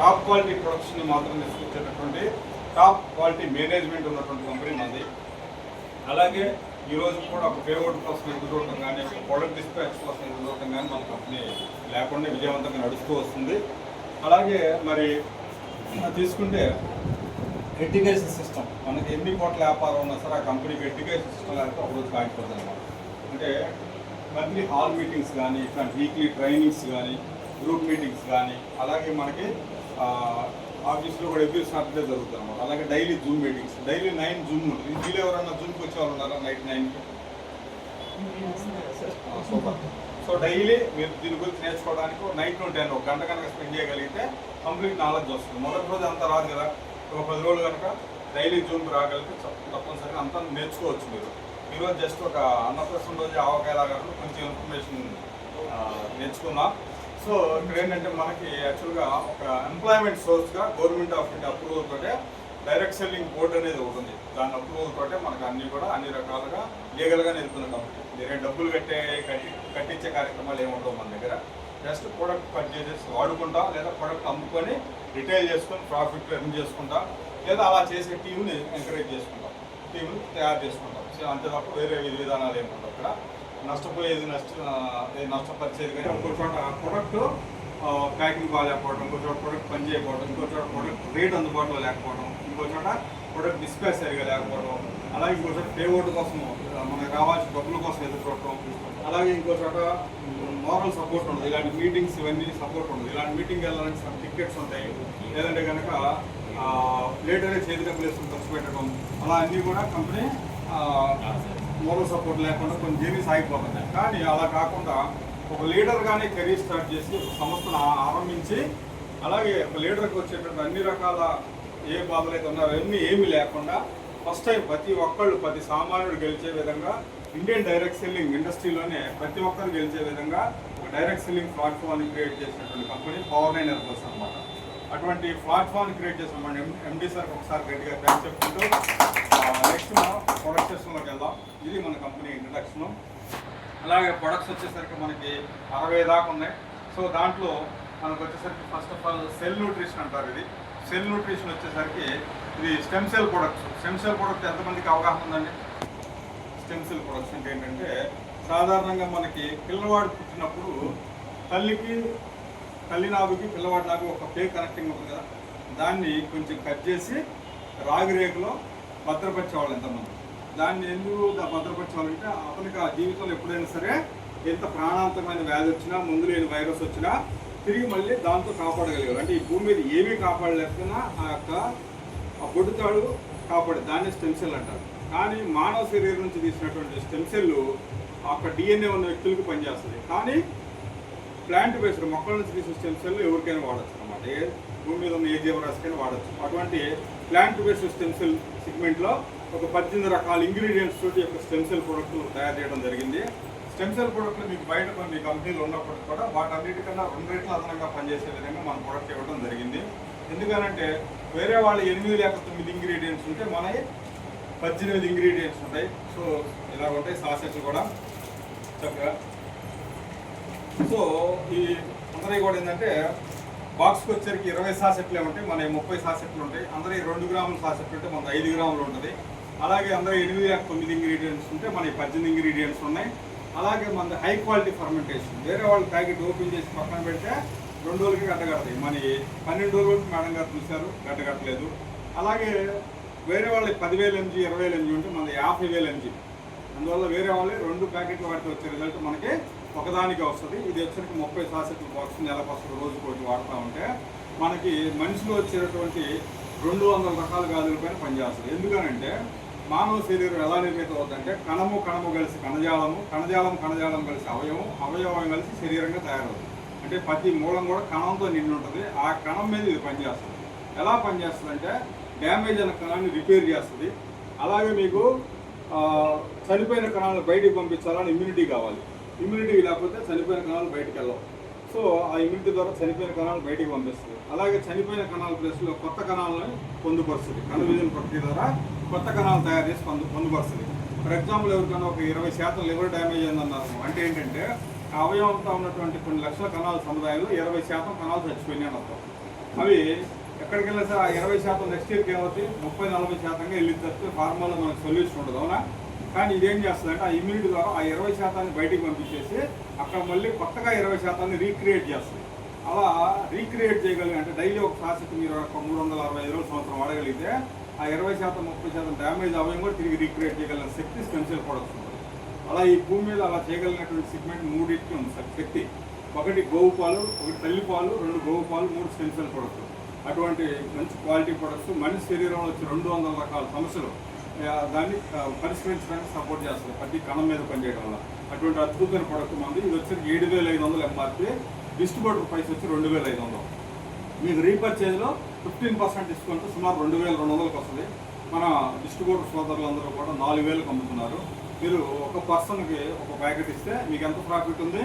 Top quality production మాత్రం తీసుకొచ్చేటటువంటి top quality management ఉన్నటువంటి company మనది. అలాగే ఈరోజు కూడా ఒక పేఅవుట్ కోసం ఎదురు చూడటం కానీ, ప్రొడక్ట్ డిస్పాచ్ కోసం ఎదురు చూడటం కానీ మన కంపెనీ లేకుండా విజయవంతంగా నడుస్తూ వస్తుంది. అలాగే మరి తీసుకుంటే ఎడ్యుకేషన్ సిస్టమ్, మనకి ఎన్ని కోట్ల వ్యాపారం ఉన్నా సరే ఆ కంపెనీకి ఎడ్యుకేషన్ సిస్టమ్ లేకపోతే ఒకరోజు కాగిపోతుంది అనమాట. అంటే మంత్లీ హాల్ మీటింగ్స్ కానీ, ఇట్లాంటి వీక్లీ ట్రైనింగ్స్ కానీ, గ్రూప్ మీటింగ్స్ కానీ, అలాగే మనకి ఆఫీస్లో కూడా ఎవ్రీ సాటర్డే జరుగుతుంది అనమాట. అలాగే daily Zoom meetings, daily 9 Zoom ఉంటుంది. వీళ్ళు ఎవరన్నా జూమ్కి వచ్చే వాళ్ళు ఉన్నారా నైట్ 9కి? సూపర్. సో డైలీ మీరు దీని గురించి నేర్చుకోవడానికి నైట్ నుండి 10 ఒక గంట కనుక స్పెండ్ చేయగలిగితే కంప్లీట్ నాలెడ్జ్ వస్తుంది. మొదటి రోజు అంతా రాదు కదా, ఒక 10 రోజులు కనుక డైలీ జూమ్కి రాగలిగితే తప్పనిసరిగా అంతా నేర్చుకోవచ్చు. మీరు ఈరోజు జస్ట్ ఒక అన్నప్రసన్న రోజు ఆవకాయలాగా కొంచెం ఇన్ఫర్మేషన్ నేర్చుకున్నా. సో ఇక్కడ ఏంటంటే మనకి యాక్చువల్గా ఒక ఎంప్లాయ్మెంట్ సోర్స్గా గవర్నమెంట్ ఆఫ్ ఇండియా అప్రూవల్ తోటే డైరెక్ట్ సెల్లింగ్ బోర్డు అనేది ఉంటుంది. దాని అప్రూవల్ తోటే మనకు అన్నీ కూడా అన్ని రకాలుగా లీగల్గా నిలుపుతున్న కంపెనీ. మీరే డబ్బులు కట్టించే కార్యక్రమాలు ఏముండవు మన దగ్గర. జస్ట్ ప్రోడక్ట్ పర్చేజెస్ వాడుకుంటాం, లేదా ప్రోడక్ట్ అమ్ముకొని రిటైల్ చేసుకొని ప్రాఫిట్ ఎర్న్ చేసుకుంటాం, లేదా అలా చేసే టీంని ఎంకరేజ్ చేసుకుంటాం, టీంని తయారు చేసుకుంటాం. సో అంతే తప్ప వేరే విధానాలు ఏముండవు. అక్కడ నష్టపోయేది నష్టపరిచేది కానీ ఇంకో చోట ప్రొడక్ట్ ప్యాకింగ్ బాగాలేకపోవడం, ఇంకో చోట ప్రొడక్ట్ పని చేయకపోవడం, ఇంకో చోట ప్రొడక్ట్ రేట్ అందుబాటులో లేకపోవడం, ఇంకో చోట ప్రొడక్ట్ డిస్పాచ్ సరిగా లేకపోవడం, అలాగే ఇంకో చోట పేఅవుట్ కోసం మనకు రావాల్సిన డబ్బుల కోసం ఎదుర్కోవడం, అలాగే ఇంకో చోట మోరల్ సపోర్ట్ ఉండదు. ఇలాంటి మీటింగ్స్ ఇవన్నీ సపోర్ట్ ఉండదు. ఇలాంటి మీటింగ్ వెళ్ళాలని సమ్ టికెట్స్ ఉంటాయి, లేదంటే కనుక లేటరే చేతి డబ్బులు వేసుకుని ఖర్చు పెట్టడం, అలా అన్నీ కూడా కంపెనీ మోరల్ సపోర్ట్ లేకుండా కొన్ని జర్నీస్ ఆగిపోతున్నాయి. కానీ అలా కాకుండా ఒక లీడర్గానే కెరీర్ స్టార్ట్ చేసి ఒక సంస్థను ఆరంభించి, అలాగే ఒక లీడర్కి వచ్చేటువంటి అన్ని రకాల ఏ బాధలు అయితే ఉన్నారో అవన్నీ ఏమీ లేకుండా ఫస్ట్ టైం ప్రతి సామాన్యుడు గెలిచే విధంగా ఇండియన్ డైరెక్ట్ సెల్లింగ్ ఇండస్ట్రీలోనే ప్రతి ఒక్కరు గెలిచే విధంగా ఒక డైరెక్ట్ సెల్లింగ్ ప్లాట్ఫామ్ని క్రియేట్ చేసినటువంటి కంపెనీ Power9 Herbals అనమాట. అటువంటి ప్లాట్ఫామ్ని క్రియేట్ చేసిన మన ఎండి సార్కి ఒకసారి గట్టిగా థ్యాంక్స్ చెప్పుకుంటూ నెక్స్ట్ మనం ప్రొడక్ట్ సెక్షన్లోకి వెళ్దాం. ఇది మన కంపెనీ ఇంట్రడక్షన్. అలాగే ప్రొడక్ట్స్ వచ్చేసరికి మనకి 60 దాకా ఉన్నాయి. సో దాంట్లో మనకు వచ్చేసరికి first of all cell nutrition అంటారు. ఇది సెల్ న్యూట్రిషన్ వచ్చేసరికి ఇది stem cell products. Stem cell product ఎంతమందికి అవగాహన ఉందండి? స్టెమ్ సెల్ ప్రొడక్ట్స్ అంటే ఏంటంటే సాధారణంగా మనకి పిల్లవాడు పుట్టినప్పుడు తల్లి నాభుకి పిల్లవాడి నాభి ఒక ప్లే కనెక్టింగ్ ఉంటుంది కదా, దాన్ని కొంచెం కట్ చేసి రాగి రేకులో భద్రపరిచేవాళ్ళు ఎంతమంది. దాన్ని ఎందుకు భద్రపరిచేవాళ్ళంటే అతనికి ఆ జీవితంలో ఎప్పుడైనా సరే ఎంత ప్రాణాంతకమైన వ్యాధి వచ్చినా, ముందు లేని వైరస్ వచ్చినా తిరిగి మళ్ళీ దాంతో కాపాడగలిగారు. అంటే ఈ భూమి మీద ఏమీ కాపాడలేకపోయినా ఆ బొడ్డుతాడు కాపాడే దాన్ని స్టెమ్ సెల్ అంటారు. కానీ మానవ శరీరం నుంచి తీసినటువంటి స్టెమ్ సెల్ అక్కడ DNA ఉన్న వ్యక్తులకు పనిచేస్తుంది. కానీ ప్లాంట్ బేస్డ్ మొక్కల నుంచి తీసిన స్టెమ్ సెల్ ఎవరికైనా వాడచ్చు అనమాట. భూమి మీద ఉన్న ఏ జీవరాశికైనా వాడచ్చు. అటువంటి ప్లాంట్ బేస్డ్ స్టెమ్ సెల్ సెగ్మెంట్లో ఒక 18 రకాల ఇంగ్రీడియంట్స్ తోటి ఒక స్టెమ్ సెల్ ప్రొడక్ట్ తయారు చేయడం జరిగింది. స్టెమ్ సెల్ ప్రొడక్ట్లు మీకు బయట కొన్ని కంపెనీలు ఉన్నప్పటికీ కూడా వాటన్నిటికన్నా 2 రెట్లు అదనంగా పనిచేసే విధంగా మన ప్రొడక్ట్ ఇవ్వడం జరిగింది. ఎందుకనంటే వేరే వాళ్ళు 8 లేక 9 ఇంగ్రీడియంట్స్ ఉంటే మనకి 18 ఇంగ్రీడియంట్స్ ఉంటాయి. సో ఇలా ఉంటాయి సాసెట్లు కూడా చక్కగా. సో ఈ అందరికీ కూడా ఏంటంటే బాక్స్కి వచ్చరికి 20 సాసెట్లే ఉంటాయి, మన 30 సాసెట్లు ఉంటాయి. అందరి 2 గ్రాముల సాసెట్లు ఉంటే మన 5 గ్రాములు ఉంటుంది. అలాగే అందరూ 8 లేక 9 ఇంగ్రీడియంట్స్ ఉంటే మన 18 ఇంగ్రీడియంట్స్ ఉన్నాయి. అలాగే మన హై క్వాలిటీ ఫర్మెంటేషన్. వేరే వాళ్ళు ప్యాకెట్ ఓపెన్ చేసి పక్కన పెడితే 2 రోజులకి గడ్డగడతాయి. మన 12 రోజులకి మేడం గారు చూశారు, గడ్డగట్టలేదు. అలాగే వేరే వాళ్ళకి 10,000 mg 20,000 mg ఉంటే మన 50,000 mg. అందువల్ల వేరే వాళ్ళే 2 ప్యాకెట్లు వాటికి వచ్చే రిజల్ట్ మనకి ఒకదానికి వస్తుంది. ఇది వచ్చరికి 30 సాసెట్ల బాక్స్ నెలకు వస్తుంది, రోజుకి ఒకటి వాడుతూ ఉంటే మనకి మనిషిలో వచ్చేటటువంటి 200 రకాల వ్యాధుల పైన పనిచేస్తుంది. ఎందుకనంటే మానవ శరీరం ఎలా నిర్మితం అవుతుందంటే కణము కలిసి కణజాలం కలిసి అవయవం కలిసి శరీరంగా తయారవుతుంది. అంటే ప్రతి మూలం కూడా కణంతో నిండి ఉంటుంది. ఆ కణం మీద ఇది పనిచేస్తుంది. ఎలా పనిచేస్తుంది అంటే డ్యామేజ్ అయిన కణాన్ని రిపేర్ చేస్తుంది. అలాగే మీకు చనిపోయిన కణాలను బయటికి పంపించాలని ఇమ్యూనిటీ కావాలి. ఇమ్యూనిటీ లేకపోతే చనిపోయిన కణాలు బయటికి వెళ్ళవు. సో ఆ ఇమ్యూనిటీ ద్వారా చనిపోయిన కణాలు బయటికి పంపిస్తుంది. అలాగే చనిపోయిన కణాల ప్లేస్లో కొత్త కణాలను పొందుపరుస్తుంది. కణ విభజన ప్రక్రియ ద్వారా కొత్త కణాలు తయారు చేసి పొందుపరుస్తుంది. ఫర్ ఎగ్జాంపుల్ ఎవరికైనా ఒక 20% లివర్ డ్యామేజ్ అయిందన్నారు. అంటే ఏంటంటే అవయవంతో ఉన్నటువంటి కొన్ని లక్షల కణాల సముదాయంలో 20% కణాలు చచ్చిపోయినాయి అని అర్థం. అవి ఎక్కడికి వెళ్ళినా సార్ ఆ 20% నెక్స్ట్ ఇయర్కి ఏమవుతుంది 30-40% వెళ్ళిన తప్పితే ఫార్మాలో మనకు సొల్యూషన్ ఉండదు అవునా. కానీ ఇదేం చేస్తుందంటే ఆ ఇమ్యూనిటీ ద్వారా ఆ 20% బయటికి పంపించేసి అక్కడ మళ్ళీ కొత్తగా 20% రీక్రియేట్ చేస్తుంది. అలా రీక్రియేట్ చేయగలిగి అంటే డైలీ ఒక ప్రాసెస్ మీరు 365 రోజులు సంవత్సరం వాడగలిగితే ఆ 20% 30% డ్యామేజ్ అవ్వడం కూడా తిరిగి రీక్రియేట్ చేయగలిగిన శక్తి స్టెమ్ సెల్ ప్రొడక్ట్స్ ఉంటుంది. అలా ఈ భూమి మీద అలా చేయగలిగినటువంటి సెగ్మెంట్ మూడింటికి ఉంది సార్ శక్తి. ఒకటి గోవు పాలు, ఒకటి తల్లి పాలు, 2 గోవు పాలు, 3 స్టెమ్ సెల్ ప్రొడక్ట్స్. అటువంటి మంచి క్వాలిటీ ప్రొడక్ట్స్ మనిషి శరీరంలో వచ్చి 200 రకాల సమస్యలు దాన్ని పరిష్కరించడానికి సపోర్ట్ చేస్తుంది ప్రతి కణం మీద పనిచేయడం వల్ల. అటువంటి అద్భుతమైన ప్రొడక్ట్ మంది ఇది వచ్చి 7,500 ఎంఆర్పీ, డిస్ట్రిబ్యూటర్ ప్రైస్ వచ్చి 2,500. మీకు రీపర్చేజ్లో 15% డిస్కౌంట్ సుమారు 2,200కి వస్తుంది. మన డిస్ట్రిబ్యూటర్ సోదరులందరూ కూడా 4,000కి అమ్ముతున్నారు. మీరు ఒక పర్సన్కి ఒక ప్యాకెట్ ఇస్తే మీకు ఎంత ప్రాఫిట్ ఉంది?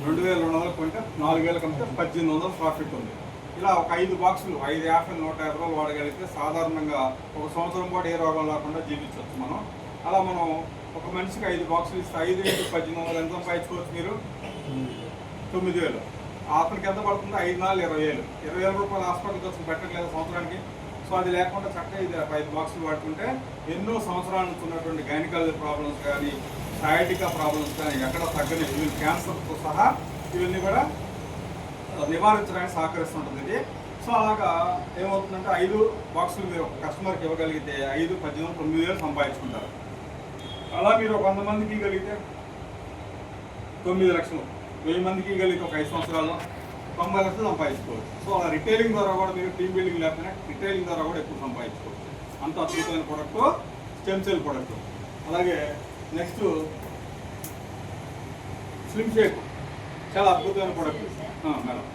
2,200 కొంటే 4,000 అమ్మితే 1,800 ప్రాఫిట్ ఉంది. ఇలా ఒక 5 బాక్సులు 5 యాపిల్ 150 రోజులు వాడగలిగితే సాధారణంగా ఒక సంవత్సరం పాటు ఏ రోగం లేకుండా జీవించవచ్చు మనం. అలా మనం ఒక మనిషికి 5 బాక్సులు ఇస్తే 5 × 1,800 ఎంత సంపాదించుకోవచ్చు మీరు? 9,000. అతనికి ఎంత పడుతుంది? 5 × 4 = 20,000. 20,000 రూపాయలు హాస్పిటల్ ఖర్చు పెట్టట్లేదు సంవత్సరానికి. సో అది లేకుండా చక్కగా ఇది 5 బాక్సులు వాడుకుంటే ఎన్నో సంవత్సరాల నుంచి ఉన్నటువంటి గైనకాలజీ ప్రాబ్లమ్స్ కానీ సయాటికా ప్రాబ్లమ్స్ కానీ ఎక్కడ తగ్గని ఇవి క్యాన్సర్తో సహా ఇవన్నీ కూడా నివారించడానికి సహకరిస్తుంటుంది ఇది. సో అలాగా ఏమవుతుందంటే 5 బాక్సులు మీరు ఒక కస్టమర్కి ఇవ్వగలిగితే 5, 18, 9,000 సంపాదించుకుంటారు. అలా మీరు ఒక 100 మందికి కలిగితే 9 లక్షలు, 1000 మందికి కలిగితే ఒక 5 సంవత్సరాల్లో 90 లక్షలు సంపాదించుకోవచ్చు. సో అలా రిటైలింగ్ ద్వారా కూడా మీరు టీమ్ బిల్డింగ్ లేకపోయినా రిటైలింగ్ ద్వారా కూడా ఎక్కువ సంపాదించుకోవచ్చు. అంత అద్భుతమైన ప్రొడక్ట్ స్టెమ్ సెల్ ప్రొడక్ట్. అలాగే నెక్స్ట్ స్లిమ్ షేక్, చాలా అద్భుతమైన ప్రొడక్ట్ మేడం.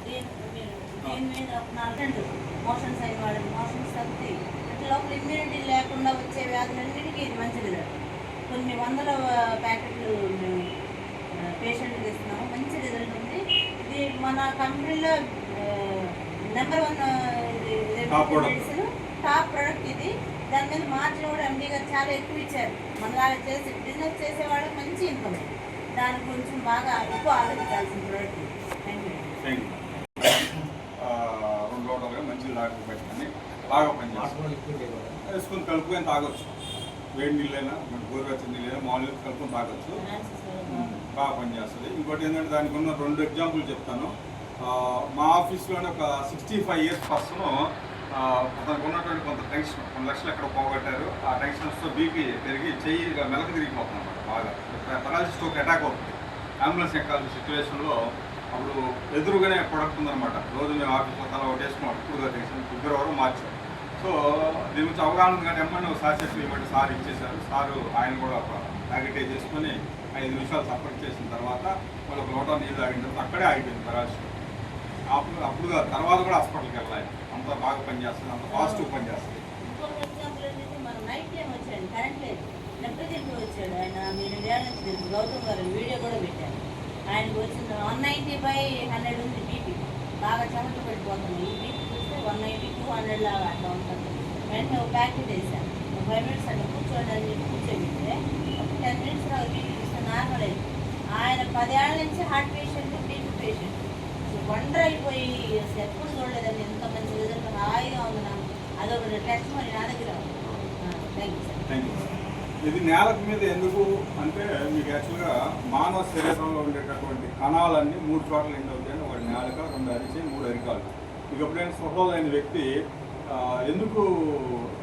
మోషన్స్ అయిన వాళ్ళకి మోషన్స్ తగ్గుతాయి. అంటే లోపల ఇమ్యూనిటీ లేకుండా వచ్చే వ్యాధులన్నిటికీ ఇది మంచిది. కొన్ని వందల ప్యాకెట్లు మేము పేషెంట్కి ఇస్తున్నాము. మంచి రిజల్ట్ ఉంది. ఇది మన కంపెనీలో నెంబర్ 1 మెడిసిన్, టాప్ ప్రోడక్ట్ ఇది. దాని మీద మార్జిన్ కూడా ఎండీ గారు చాలా ఎక్కువ ఇచ్చారు. మనలాగా చేసి బిజినెస్ చేసే వాళ్ళకి మంచి ఇన్కమ్. దానికి కొంచెం బాగా ఎక్కువ ఆలోచించాల్సిన ప్రోడక్ట్. Thank you. 2 లోటాలుగా మంచిగా తాగి పెట్టుకొని బాగా పనిచేస్తుంది. వేసుకొని కలుపుకొని తాగొచ్చు. వేడి నీళ్ళైనా గోరువెచ్చని నీళ్ళైనా మామూలుగా కలుపుకొని తాగొచ్చు. బాగా పనిచేస్తుంది. ఇంకోటి ఏంటంటే దానికి ఉన్న 2 ఎగ్జాంపుల్ చెప్తాను. మా ఆఫీస్లోనే ఒక 65 ఇయర్స్ పర్సన్ అతనికి ఉన్నటువంటి కొంత టెన్షన్, 1 లక్షలు ఎక్కడ పోగొట్టారు. ఆ టెన్షన్స్తో బీపీ పెరిగి చెయ్యి మెలకు తిరిగిపోతుంది అన్నమాట. బాగా పెరాలసిస్ స్ట్రోక్ అటాక్ అవుతుంది. అంబులెన్స్ ఎక్కాల్సిన సిచ్యువేషన్లో అప్పుడు ఎదురుగానే ప్రొడక్ట్ ఉందన్నమాట. రోజు మేము ఆఫీస్లో తల ఒకటేసుకున్నాం. ఇప్పుడు టెన్షన్ ఫిబ్రవరి మార్చి. సో దీని నుంచి అవగాహన ఉంది కానీ ఎమ్మని సార్ చెప్పి ఇవ్వండి సార్ ఇచ్చేసారు. సారు ఆయన కూడా ఒక ప్యాకెటే చేసుకొని 5 నిమిషాలు సపరేట్ చేసిన తర్వాత వాళ్ళు ఒక లోటా నీళ్ళు తాగిన తర్వాత అక్కడే ఆగిపోయింది పెరాలసిస్. అప్పుడు తర్వాత కూడా హాస్పిటల్కి వెళ్ళాలి. అంత బాగా పనిచేస్తుంది, అంత పాజిటివ్ పనిచేస్తుంది. ఇంకొక ఎగ్జాంపుల్ ఏంటంటే మనం నైట్ టైం వచ్చాడు, కరెంట్ లేదు, నెప్పటికి వచ్చాడు ఆయన. మీరు వేరే నుంచి తెలుసు, గౌతమ్ గారు వీడియో కూడా పెట్టారు. ఆయనకు వచ్చింది 190/100 ఉంది బీపీ. బాగా చెమట పడిపోతుంది. ఈ బీపీ చూస్తే 190, 200 లాగా అట్లా ఉంటుంది. వెంటనే ఒక ప్యాకెట్ వేసాను. 5 మినిట్స్ అట్లా కూర్చోండి అని చెప్పి కూర్చోబెడితే ఒక 10 మినిట్స్ బీపీ చూస్తే నార్మల్ అయింది. ఆయన 10 ఏళ్ల నుంచి heart patient, BP patient. Wonder అయిపోయి ఎప్పుడు చూడలేదండి ఎంత మంచి రిజల్ట్. హాయిగా ఉంది. నాకు అదొక టెస్ట్ మరి నా దగ్గర. Thank you sir. Thank you. ఇది నేలకు మీద ఎందుకు అంటే మీకు యాక్చువల్గా మానవ శరీరంలో ఉండేటటువంటి కణాలన్నీ 3 చోట్ల ఏంటి అవుతాయని, 1 నేలక, 2 అరిచి, 3 అరికాలు. మీకు ఎప్పుడైనా స్వభావం వ్యక్తి ఎందుకు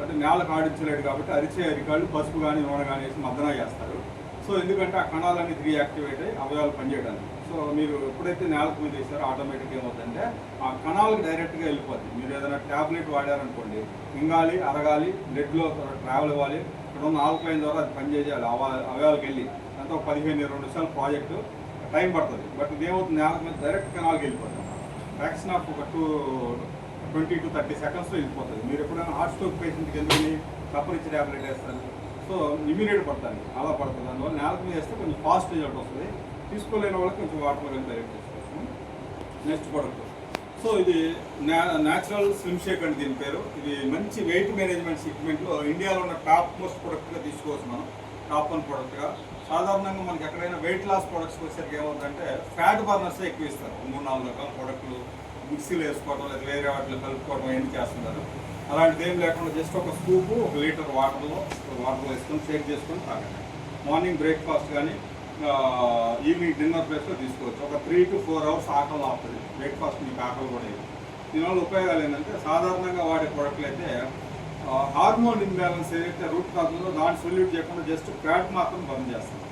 అంటే నేలకు ఆడించలేడు కాబట్టి అరిచే అరికాళ్ళు పసుపు కానీ నూనె కానీ వేసి మద్దన చేస్తారు. సో ఎందుకంటే ఆ కణాలన్నీ రీయాక్టివేట్ అయ్యి అవయవాలు పనిచేయడానికి. సో మీరు ఎప్పుడైతే నేలకు మీద వేసారో ఆటోమేటిక్గా ఏమవుతుందంటే ఆ కణాలకు డైరెక్ట్గా వెళ్ళిపోతుంది. మీరు ఏదైనా ట్యాబ్లెట్ వాడారనుకోండి, ఇంగాలి, అరగాలి, బ్లడ్లో ట్రావెల్ అవ్వాలి, ఇక్కడ ఉన్న ఆల్కలైన్ ద్వారా అది పనిచేయాలి అవయవాలకు వెళ్ళి. అంతా ఒక 15-20 నిమిషాల ప్రాజెక్టు టైం పడుతుంది. బట్ ఇదేమవుతుంది, నేలకు మీద డైరెక్ట్ కణాలకు వెళ్ళిపోతుంది. ఫ్రాక్షన్ ఆఫ్ ఒక 20 to 30 సెకండ్స్లో వెళ్ళిపోతుంది. మీరు ఎప్పుడైనా హార్ట్ స్ట్రోక్ పేషెంట్కి ఎందుకని సపరించి ట్యాబ్లెట్ వేస్తారు. సో ఇమ్యూనిటీ పడుతుంది, అలా పడుతుంది. అందువల్ల నేలకు మీద వేస్తే కొంచెం ఫాస్ట్ రిజల్ట్ వస్తుంది. తీసుకోలేని వాళ్ళకి కొంచెం వాటర్లో కానీ డైరెక్ట్ చేసుకోవచ్చు. Next product. సో ఇది న్యాచురల్ స్లిమ్ షేక్ అండి దీని పేరు. ఇది మంచి వెయిట్ మేనేజ్మెంట్ సెగ్మెంట్లో ఇండియాలో ఉన్న టాప్ మోస్ట్ ప్రొడక్ట్గా తీసుకోవచ్చు మనం. టాప్ 1 ప్రొడక్ట్గా. సాధారణంగా మనకి ఎక్కడైనా వెయిట్ లాస్ ప్రొడక్ట్స్కి వచ్చేసరికి ఏమవుతుందంటే ఫ్యాట్ బర్నర్స్ ఎక్కువ ఇస్తారు. 3-4 రకాల ప్రొడక్ట్లు మిక్సీలో వేసుకోవడం లేదా వేరే వాటిలో కలుపుకోవడం ఏం చేస్తున్నారు. అలాంటిది ఏం లేకుండా జస్ట్ ఒక స్కూపు 1 లీటర్ వాటర్లో వేసుకొని షేక్ చేసుకొని తాగండి. మార్నింగ్ బ్రేక్ఫాస్ట్ కానీ ఈవినింగ్ డిన్నర్ ప్లేస్లో తీసుకోవచ్చు. ఒక 3 to 4 hours ఆకలి ఆపుతుంది. బ్రేక్ఫాస్ట్ మీకు ఆకలి కూడా లేదు. దీనివల్ల ఉపయోగాలు ఏంటంటే సాధారణంగా వాడే ప్రోడక్ట్లు అయితే హార్మోన్ ఇంబ్యాలెన్స్ ఏదైతే రూట్ కాజ్ ఉందో దాన్ని సొల్యూట్ చేయకుండా జస్ట్ ఫ్యాట్ మాత్రం బంద్ చేస్తుంది.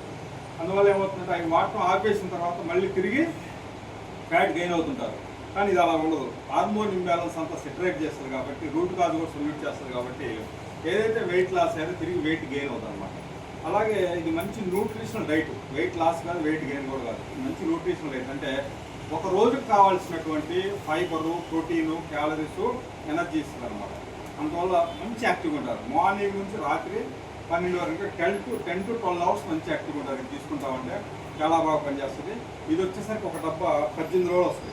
అందువల్ల ఏమవుతుందంటే అవి వాటర్ ఆపేసిన తర్వాత మళ్ళీ తిరిగి ఫ్యాట్ గెయిన్ అవుతుంటారు. కానీ ఇది అలా ఉండదు. హార్మోన్ ఇంబ్యాలెన్స్ అంతా సెటరేట్ చేస్తుంది కాబట్టి రూట్ కాజ్ కూడా సొల్యూట్ చేస్తుంది కాబట్టి ఏదైతే వెయిట్ లాస్ అయితే తిరిగి వెయిట్ గెయిన్ అవుతుంది అనమాట. అలాగే ఇది మంచి న్యూట్రిషనల్ డైట్. వెయిట్ లాస్ కాదు, వెయిట్ గెయిన్ కూడా కాదు. మంచి న్యూట్రిషనల్ డైట్ అంటే ఒక రోజుకు కావాల్సినటువంటి ఫైబరు, ప్రోటీను, క్యాలరీస్, ఎనర్జీ ఇస్తుంది అనమాట. అందువల్ల మంచి యాక్టివ్గా ఉంటారు. మార్నింగ్ నుంచి రాత్రి 12 వరకు 10 to 12 hours మంచి యాక్టివ్గా ఉంటారు. ఇది తీసుకుంటామంటే చాలా బాగా పనిచేస్తుంది. ఇది వచ్చేసరికి ఒక డబ్బా 18 రోజులు వస్తుంది.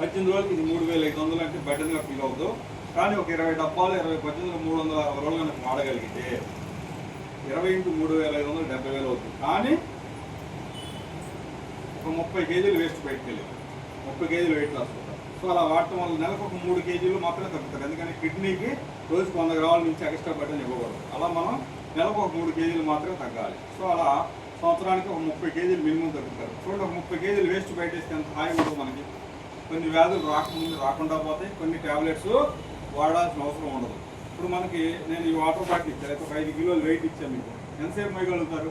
18 రోజులకి ఇది 3500 అంటే బెటర్గా ఫీల్ అవుతుంది. కానీ ఒక 20 డబ్బాలు 18 360 రోజులు కనుక వాడగలిగితే 20 into 3500 70,000 అవుతుంది. కానీ ఒక 30 kgs వేస్ట్ బయటకు వెళ్ళి 30 kgs వెయిట్ లాస్ అవుతారు. సో అలా వాడటం వల్ల నెలకు ఒక 3 kgs మాత్రమే తగ్గుతారు. ఎందుకంటే కిడ్నీకి రోజుకు 100 గ్రాముల నుంచి ఎక్స్ట్రా బటన్ ఇవ్వకూడదు. అలా మనం నెలకు ఒక 3 kgs మాత్రమే తగ్గాలి. సో అలా సంవత్సరానికి ఒక 30 kgs మినిమం తగ్గుతారు. చూడండి, ఒక 30 kgs వేస్ట్ బయట వేస్తే ఎంత హాయిగా ఉంటుంది మనకి. కొన్ని వ్యాధులు రాకుండా పోతాయి. కొన్ని ట్యాబ్లెట్స్ వాడాల్సిన అవసరం ఉండదు. ఇప్పుడు మనకి నేను ఈ వాటర్ బాటిల్ ఇచ్చాను, అయితే ఒక 5 కిలోలు వెయిట్ ఇచ్చాను. మీకు ఎంతసేపు మోయగలుగుతారు?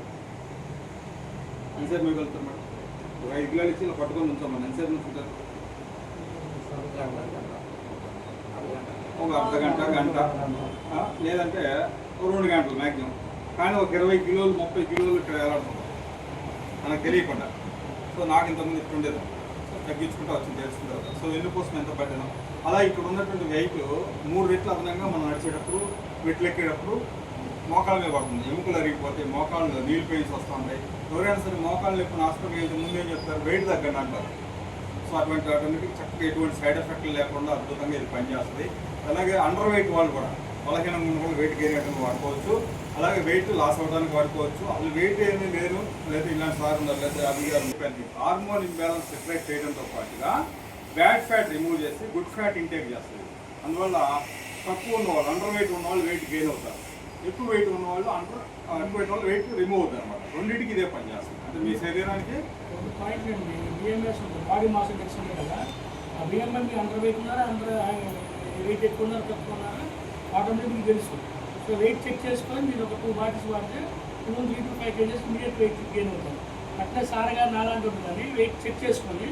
ఎంతసేపు మోయగలుగుతారు మేడం? ఒక 5 కిలోలు ఇచ్చి ఇలా పట్టుకొని ఉంచామని ఎంతసేపు ఉంచుతారు? ఒక అర్ధ గంట, గంట, లేదంటే 2 గంటలు మ్యాక్సిమం. కానీ ఒక 20 కిలోలు 30 కిలోలు ఇక్కడ వేలాడుతుంది మనకు తెలియకుండా. సో నాకు ఇంతకుముందు ఇక్కడ ఉండేది, తగ్గించుకుంటూ వచ్చి తెలుసుకుంటారు. సో ఎన్నుకోసం ఎంత పట్టినా అలా ఇక్కడ ఉన్నటువంటి వెయిట్ 3 రెట్లు అదనంగా మనం నడిచేటప్పుడు మెట్లు ఎక్కేటప్పుడు మోకాళ్ళ మీద పడుతుంది. ఎముకలు అరిగిపోతాయి, మోకాళ్ళు నీళ్ళు పెయిన్స్ వస్తూ ఉంటాయి. ఎవరైనా సరే మోకాళ్ళు ఎప్పుడు హాస్పిటల్కి వెళ్తే ముందేం చెప్తారు? వెయిట్ తగ్గండి అంటారు. సో అటువంటికి చక్కగా ఎటువంటి సైడ్ ఎఫెక్ట్లు లేకుండా అద్భుతంగా ఇది పనిచేస్తుంది. అలాగే అండర్ వెయిట్ వాళ్ళు కూడా బలహీనంగా ఉన్న వాళ్ళు వెయిట్ గెయిన్ అయ్యడానికి వాడుకోవచ్చు. అలాగే వెయిట్ లాస్ అవ్వడానికి వాడుకోవచ్చు. అసలు వెయిట్ ఏమీ లేదు, లేదా ఇలాంటి సార్ ఉన్నారు, లేదా అది హార్మోన్ ఇంబ్యాలెన్స్ సెపరేట్ చేయడంతో పాటుగా బ్యాడ్ ఫ్యాట్ రిమూవ్ చేసి గుడ్ ఫ్యాట్ ఇంటేక్ చేస్తుంది. అందువల్ల తక్కువ ఉన్నవాళ్ళు, అండర్ వెయిట్ ఉన్నవాళ్ళు వెయిట్ గెయిన్ అవుతారు. ఎక్కువ వెయిట్ ఉన్నవాళ్ళు ఎక్కువ వెయిట్ వాళ్ళు వెయిట్ రిమూవ్ అవుతారు అనమాట. రెండింటికి ఇదే పని చేస్తుంది. అంటే మీ శరీరానికి పాయింట్ అండి, బిఎంఎస్ ఉంటుంది, బాడీ మాస్ ఇండెక్స్ ఉంటుంది కదా. ఆ బిఎంఎం మీ అండర్ వెయిట్ ఉన్నారా, అండర్ వెయిట్ ఎక్కువ ఉన్నారా, తక్కువ ఉన్నారా ఆటోమేటిక్ మీకు తెలుసు. సో వెయిట్ చెక్ చేసుకొని మీరు ఒక 2 బాటిల్స్ వాడితే 2 to 5 kgs immediate weight gain అవుతారు. అట్లే సారగా నాలాంటి ఉంటుందని వెయిట్ చెక్ చేసుకొని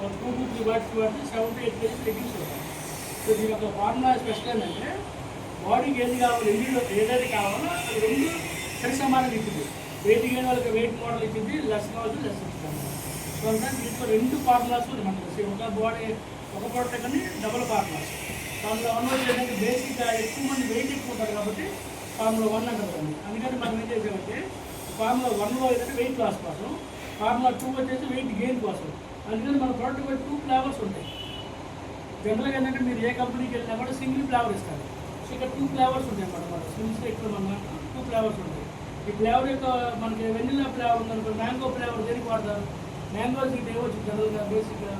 ఒక 2 to 3 బాటిల్స్ వాడితే 7 to 8 kgs రెడ్యూస్ అవుతారు. సో దీని యొక్క ఫార్ములా స్పెషల్ ఏంటంటే బాడీకి ఏది కావాలి, ఇండిలో ఏదైతే కావాలో అది 2 సరి సమానంగా ఇచ్చింది. వెయిట్ గెయిన్ వాళ్ళకి వెయిట్ మోడల్ ఇచ్చింది, లెస్ కావాలి లెస్ ఇచ్చింది. సో అంటే దీంట్లో 2 ఫార్ములాస్ మనకి ఒక బాడీ ఒక ప్రోడక్ట్ కానీ డబుల్ ఫార్ములాస్. ఫార్ములా 1 వచ్చేటంటే బేసిక్గా ఎక్కువ మంది వెయిట్ ఎక్కువ ఉంటారు కాబట్టి ఫార్ములా 1 అంటారు. అందుకని మనం ఏం చేసామంటే ఫార్ములా 1లో ఏంటంటే వెయిట్ లాస్ కోసం, ఫార్ములా 2 వచ్చేసి వెయిట్ గెయిన్ కోసం. అందుకని మన ప్రోడక్ట్ కూడా 2 ఫ్లేవర్స్ ఉంటాయి. జనరల్గా ఏంటంటే మీరు ఏ కంపెనీకి వెళ్ళినా కూడా సింగిల్ ఫ్లేవర్ ఇస్తారు. సో ఇక్కడ 2 ఫ్లేవర్స్ ఉంటాయి అన్నమాట. మన స్విమ్స్లో ఇక్కడ మన 2 ఫ్లేవర్స్ ఉంటాయి. ఈ ఫ్లేవర్ యొక్క మనకి వెనిలా ఫ్లేవర్ ఉందనుకో, మ్యాంగో ఫ్లేవర్ దేనికి వాడతారు? మ్యాంగో సీట్ ఏమొచ్చు జనరల్గా బేసిక్గా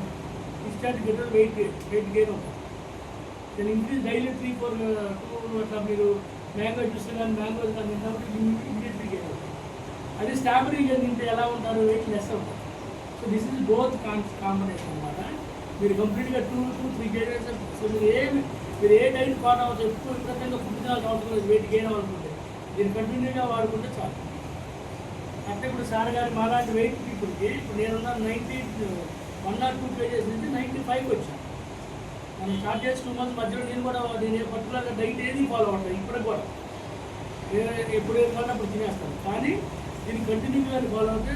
ఇన్స్టాంట్ గెటర్ వెయిట్ గెయిన్ అవుతుంది. నేను ఇంక్రీజ్ డైలీ 3-4 అట్లా మీరు మ్యాంగో జ్యూస్ కానీ మ్యాంగో కానీ తింటే ఇమీడియట్లీ గెయిన్ అవుతుంది. అది స్ట్రాబెరీ తింటే ఎలా ఉంటారు? వెయిట్ లెస్ అవుతుంది. So this is both combination అనమాట. మీరు కంప్లీట్గా 2 to 3 kgs. సో మీరు ఏ డైట్ ఫాలో అవ్వచ్చు, ఎక్కువ విపరీతంగా ఫుడ్ తినాల్సిన అవసరం లేదు. వెయిట్ గెయిన్ అవ్వాలనుకుంటే దీన్ని కంటిన్యూగా వాడుకుంటే చాలు. అంటే ఇప్పుడు సార్ గారు మాలాంటి వెయిట్ పీపుల్కి ఇప్పుడు నేనున్న 1 or 2 kgs నుంచి 95 వచ్చాను. మనం స్టార్ట్ చేసి 2 months మధ్యలో నేను ఏ పర్టికులర్గా డైట్ ఏది ఫాలో అవుతాను. ఇప్పటికి కూడా ఎప్పుడు ఏది కావాలో అప్పుడు తినేస్తాను. కానీ దీన్ని కంటిన్యూగా ఫాలో అవుతే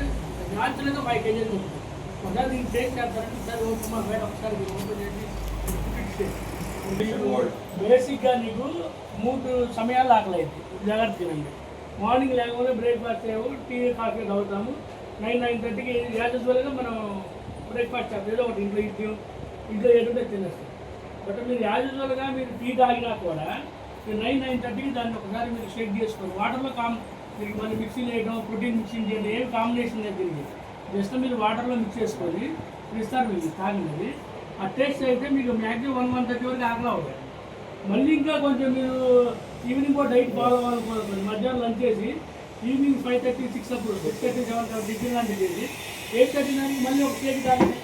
న్యాచురల్గా 5 kgs ఉంటుంది. ఒకసారి దీన్ని టేస్ట్ చేస్తారంటే ఒకసారి ఓపెన్ మా బయట ఒకసారి ఓపెన్ చేసి బేసిక్గా నీకు 3 సమయాలు ఆకలి అవుతుంది. జాగ్రత్త తినండి. మార్నింగ్ లేకపోతే బ్రేక్ఫాస్ట్ చేయవు, టీ కాఫీ తాగుతాము. 9-9:30కి యాజువల్గా మనం బ్రేక్ఫాస్ట్ చేస్తాం. ఏదో ఒకటి ఇంట్లో ఏదో తినేస్తాం. బట్ మీరు యాజువల్గా మీరు టీ తాగినా కూడా మీరు 9-9:30కి దాన్ని ఒకసారి మీరు షేక్ చేసుకోండి. వాటర్లో మీకు మళ్ళీ మిక్సింగ్ చేయడం, ప్రోటీన్ మిక్సింగ్ చేయడం ఏం కాంబినేషన్ లేదు. తిరిగి జస్ట్ మీరు వాటర్లో మిక్స్ చేసుకొని ఇస్తారు. మీకు తాగినది ఆ టేస్ట్ అయితే మీకు మ్యాక్సిమం 1-1:30 వరకు ఆకలి అవుతుంది. మళ్ళీ ఇంకా కొంచెం మీరు ఈవినింగ్ కూడా డైట్ ఫాలో అవ్వాలనుకోవాలి. మధ్యాహ్నం లంచ్ చేసి ఈవినింగ్ 5:30-6 అప్పుడు 6:30-7 కాబట్టి టిఫిన్ లాంటివి చేసి 8:30 దానికి మళ్ళీ ఒక కేజీ తాగండి.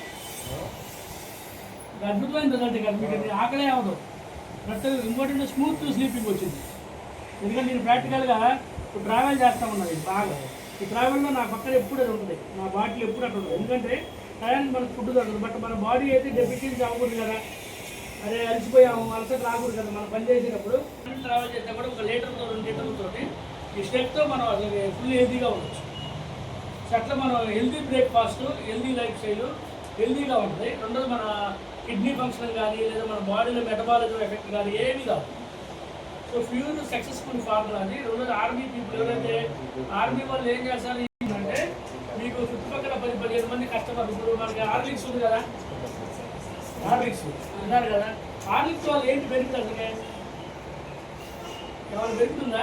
అద్భుతమైన రిజల్ట్ కాదు, మీకు ఆకలే అవ్వదు. కరెక్ట్గా ఇంపార్టెంట్ స్మూత్ స్లీపింగ్ వచ్చింది. ఎందుకంటే నేను ప్రాక్టికల్గా ఇప్పుడు ట్రావెల్ చేస్తూ ఉన్నది బాగా. ఈ ట్రావెల్లో నా పక్కన ఎప్పుడు అది ఉంటుంది, నా బాటిల్ ఎప్పుడు అక్కడ ఉంటుంది. ఎందుకంటే టయానికి మనకు ఫుడ్ దొరకదు. బట్ మన బాడీ అయితే డెఫిషియన్సీ అవ్వకూడదు కదా. అరే అలసిపోయాము, అలసట రాకూడదు కదా. మనం పని చేసేటప్పుడు ట్రావెల్ చేస్తే కూడా 1 లీటర్తో 2 లీటర్లతో ఈ స్టెప్తో మనం అసలు ఫుల్ హెల్తీగా ఉండొచ్చు. సో అట్లా మనం healthy breakfast, healthy life style హెల్తీగా ఉంటుంది. రెండోది మన కిడ్నీ ఫంక్షన్ కానీ లేదా మన బాడీలో మెటబాలిజం ఎఫెక్ట్ కానీ ఏమీ కాదు. సో ప్యూర్ సక్సెస్ఫుల్ ఫార్ములా అది. రెండోది ఆర్మీ పీపుల్ ఎవరైతే ఆర్మీ వాళ్ళు ఏం చేస్తారు అంటే మీకు చుట్టుపక్కల 10-15 మంది కస్టమర్లు. ఇప్పుడు మనకి హార్లిక్స్ ఉంది కదా, హార్లిక్స్ ఉన్నారు కదా, హార్లిక్స్ వాళ్ళు ఏంటి బెనిఫిట్ అసలు ఏమైనా బెనిఫిట్ ఉందా?